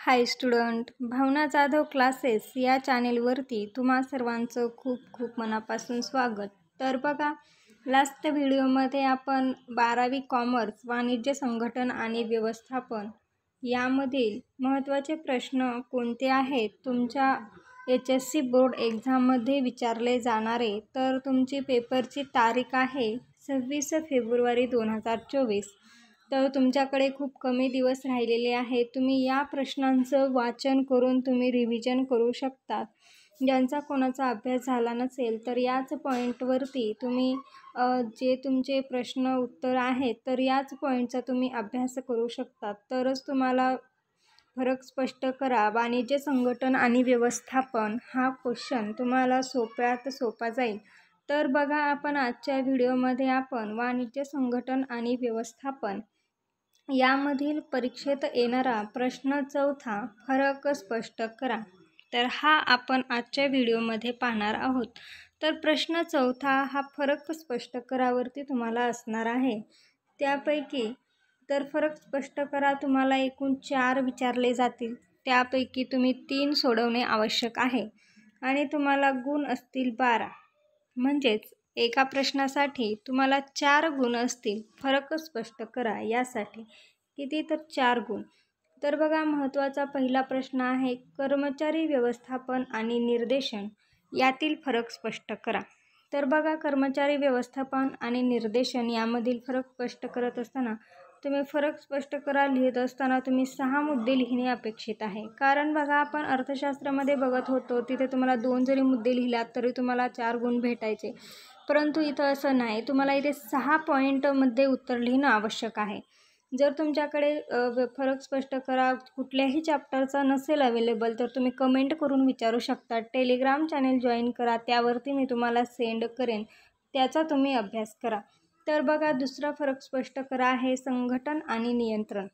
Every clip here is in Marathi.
हाय स्टुडंट, भावना जाधव क्लासेस या चॅनेलवरती तुम्हा सर्वांचं खूप खूप मनापासून स्वागत. तर बघा, लास्ट व्हिडिओमध्ये आपण 12वी कॉमर्स वाणिज्य संघटन आणि व्यवस्थापन यामधील महत्त्वाचे प्रश्न कोणते आहेत तुमच्या HSC बोर्ड एक्झाममध्ये विचारले जाणारे. तर तुमची पेपरची तारीख आहे 26 फेब्रुवारी 2024. तर तुमच्याकडे खूप कमी दिवस राहिलेले आहेत. तुम्ही या प्रश्नांचं वाचन करून तुम्ही रिव्हिजन करू शकतात. ज्यांचा कोणाचा अभ्यास झाला नसेल तर याच पॉईंटवरती तुम्ही जे तुमचे प्रश्न उत्तर आहेत तर याच पॉईंटचा तुम्ही अभ्यास करू शकतात. तरच तुम्हाला फरक स्पष्ट करा वाणिज्य संघटन आणि व्यवस्थापन हा क्वेश्चन तुम्हाला सोप्यात सोपा जाईल. तर बघा, आपण आजच्या व्हिडिओमध्ये आपण वाणिज्य संघटन आणि व्यवस्थापन यामधील परीक्षेत येणारा प्रश्न 4 फरक स्पष्ट करा. तर हा आपण आजच्या व्हिडिओमध्ये पाहणार आहोत. तर प्रश्न 4 हा फरक स्पष्ट करावरती तुम्हाला असणार आहे. त्यापैकी तर फरक स्पष्ट करा तुम्हाला एकूण 4 विचारले जातील. त्यापैकी तुम्ही 3 सोडवणे आवश्यक आहे आणि तुम्हाला गुण असतील 12. म्हणजेच एका प्रश्नासाठी तुम्हाला 4 गुण असतील. फरक स्पष्ट करा यासाठी किती, तर 4 गुण. तर बघा, महत्त्वाचा पहिला प्रश्न आहे कर्मचारी व्यवस्थापन आणि निर्देशन यातील फरक स्पष्ट करा. तर बघा, कर्मचारी व्यवस्थापन आणि निर्देशन यामधील फरक स्पष्ट करत असताना तुम्ही फरक स्पष्ट करा लिहित असताना तुम्ही 6 मुद्दे लिहिणे अपेक्षित आहे. कारण बघा, आपण अर्थशास्त्रामध्ये बघत होतो तिथे तुम्हाला 2 जरी मुद्दे लिहिलात तरी तुम्हाला 4 गुण भेटायचे. परंतु इथं असं नाही, तुम्हाला इथे 6 पॉईंटमध्ये उत्तर लिहिणं आवश्यक आहे. जर तुमच्याकडे फरक स्पष्ट करा कुठल्याही चॅप्टरचा नसेल अवेलेबल तर तुम्ही कमेंट करून विचारू शकता. टेलिग्राम चॅनेल जॉईन करा, त्यावरती मी तुम्हाला सेंड करेन, त्याचा तुम्ही अभ्यास करा. तर बघा, दुसरा फरक स्पष्ट करा आहे संघटन आणि नियंत्रण.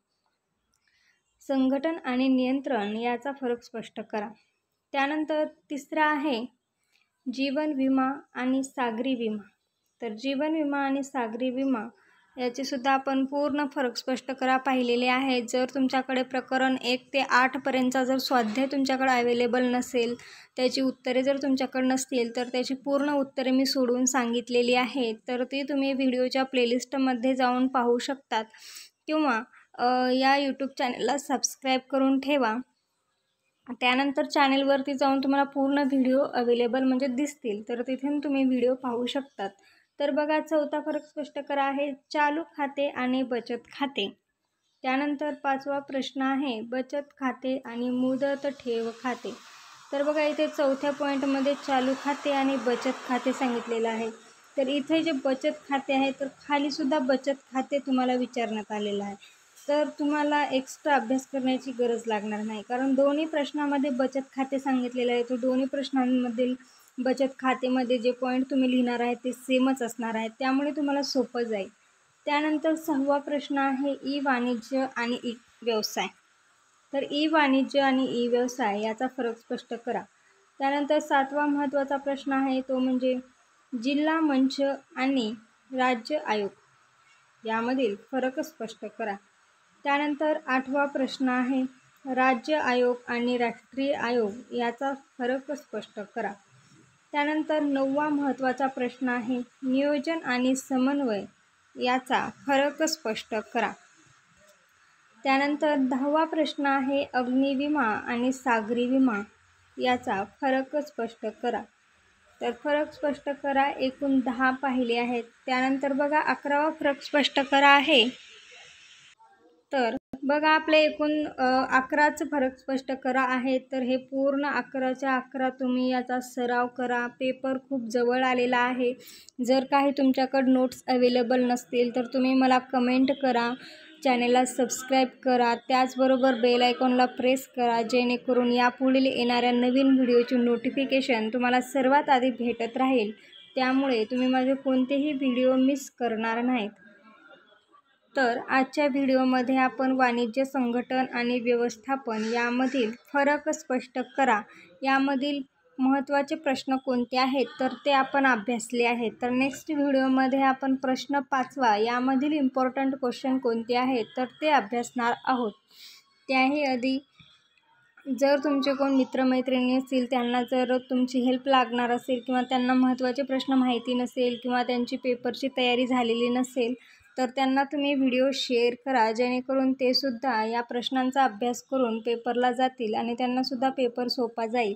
संघटन आणि नियंत्रण याचा फरक स्पष्ट करा. त्यानंतर तिसरा आहे जीवन विमा आणि सागरी विमा. तर जीवन विमा आणि सागरी विमा याचे सुद्धा आपण पूर्ण फरक स्पष्ट करा पाहिलेले आहे. जर तुमच्याकडे प्रकरण 1 ते 8 पर्यंतचा जर स्वाध्याय तुमच्याकडे अवेलेबल नसेल, त्याची उत्तरे जर तुमच्याकडे नसतील तर त्याची पूर्ण उत्तरे मी सोडून सांगितलेली आहेत. तर ती तुम्ही व्हिडिओच्या प्लेलिस्टमध्ये जाऊन पाहू शकतात किंवा या यूट्यूब चॅनलला सबस्क्राईब करून ठेवा. त्यानंतर चॅनेलवरती जाऊन तुम्हाला पूर्ण व्हिडिओ अवेलेबल म्हणजे दिसतील, तर तिथून तुम्ही व्हिडिओ पाहू शकतात. तर बघा, चौथा फरक स्पष्ट करा आहे चालू खाते आणि बचत खाते. त्यानंतर 5वा प्रश्न आहे बचत खाते आणि मुदत ठेव खाते. तर बघा, इथे 4थ्या पॉईंटमध्ये चालू खाते आणि बचत खाते सांगितलेलं आहे. तर इथे जे बचत खाते आहे तर खालीसुद्धा बचत खाते तुम्हाला विचारण्यात आलेलं आहे. तर तुम्हाला एक्स्ट्रा अभ्यास करण्याची गरज लागणार नाही, कारण दोन्ही प्रश्नामध्ये बचत खाते सांगितलेलं आहे. तर दोन्ही प्रश्नांमधील बचत खातेमध्ये जे पॉईंट तुम्ही लिहिणार आहे ते सेमच असणार आहे, त्यामुळे तुम्हाला सोपं जाईल. त्यानंतर 6वा प्रश्न आहे ई वाणिज्य आणि ई व्यवसाय. तर ई वाणिज्य आणि ई व्यवसाय याचा फरक स्पष्ट करा. त्यानंतर 7वा महत्त्वाचा प्रश्न आहे तो म्हणजे जिल्हा मंच आणि राज्य आयोग यामधील फरक स्पष्ट करा. त्यानंतर 8वा प्रश्न आहे राज्य आयोग आणि राष्ट्रीय आयोग याचा फरक स्पष्ट करा. त्यानंतर 9वा महत्त्वाचा प्रश्न आहे नियोजन आणि समन्वय याचा फरक स्पष्ट करा. त्यानंतर 10वा प्रश्न आहे अग्निविमा आणि सागरी विमा याचा फरक स्पष्ट करा. तर फरक स्पष्ट करा एकूण 10 पाहिले आहेत. त्यानंतर बघा, 11वा फरक स्पष्ट करा आहे. तर बघा, आपले एकूण 11च फरक स्पष्ट करा आहे. तर हे पूर्ण 11च्या 11 तुम्ही याचा सराव करा. पेपर खूप जवळ आलेला आहे. जर काही तुमच्याकडे नोट्स अवेलेबल नसतील तर तुम्ही मला कमेंट करा, चॅनेलला सबस्क्राईब करा, त्याचबरोबर बेल आयकॉनला प्रेस करा, जेणेकरून यापुढील येणाऱ्या नवीन व्हिडिओची नोटिफिकेशन तुम्हाला सर्वात आधी भेटत राहील. त्यामुळे तुम्ही माझे कोणतेही व्हिडिओ मिस करणार नाहीत. तर आजच्या व्हिडिओमध्ये आपण वाणिज्य संघटन आणि व्यवस्थापन यामधील फरक स्पष्ट करा यामधील महत्त्वाचे प्रश्न कोणते आहेत तर ते आपण अभ्यासले आहेत. तर नेक्स्ट व्हिडिओमध्ये आपण प्रश्न 5वा यामधील इम्पॉर्टंट क्वेश्चन कोणते आहेत तर ते अभ्यासणार आहोत. त्याही आधी जर तुमचे कोण मित्रमैत्रिणी असतील, त्यांना जर तुमची हेल्प लागणार असेल किंवा त्यांना महत्त्वाचे प्रश्न माहिती नसेल किंवा त्यांची पेपरची तयारी झालेली नसेल, तर त्यांना तुम्ही व्हिडिओ शेअर करा, जेणेकरून ते सुद्धा या प्रश्नांचा अभ्यास करून पेपरला जातील आणि त्यांनासुद्धा पेपर सोपा जाईल.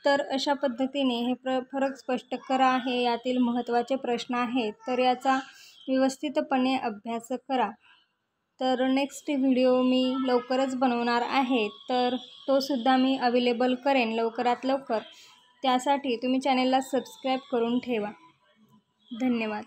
तर अशा पद्धतीने हे फरक स्पष्ट करा. हे यातील महत्त्वाचे प्रश्न आहेत, तर याचा व्यवस्थितपणे अभ्यास करा. तर नेक्स्ट व्हिडिओ मी लवकरच बनवणार आहे, तर तो सुद्धा मी अवेलेबल करेन लवकरात लवकर. त्यासाठी तुम्ही चॅनेलला सबस्क्राईब करून ठेवा. धन्यवाद.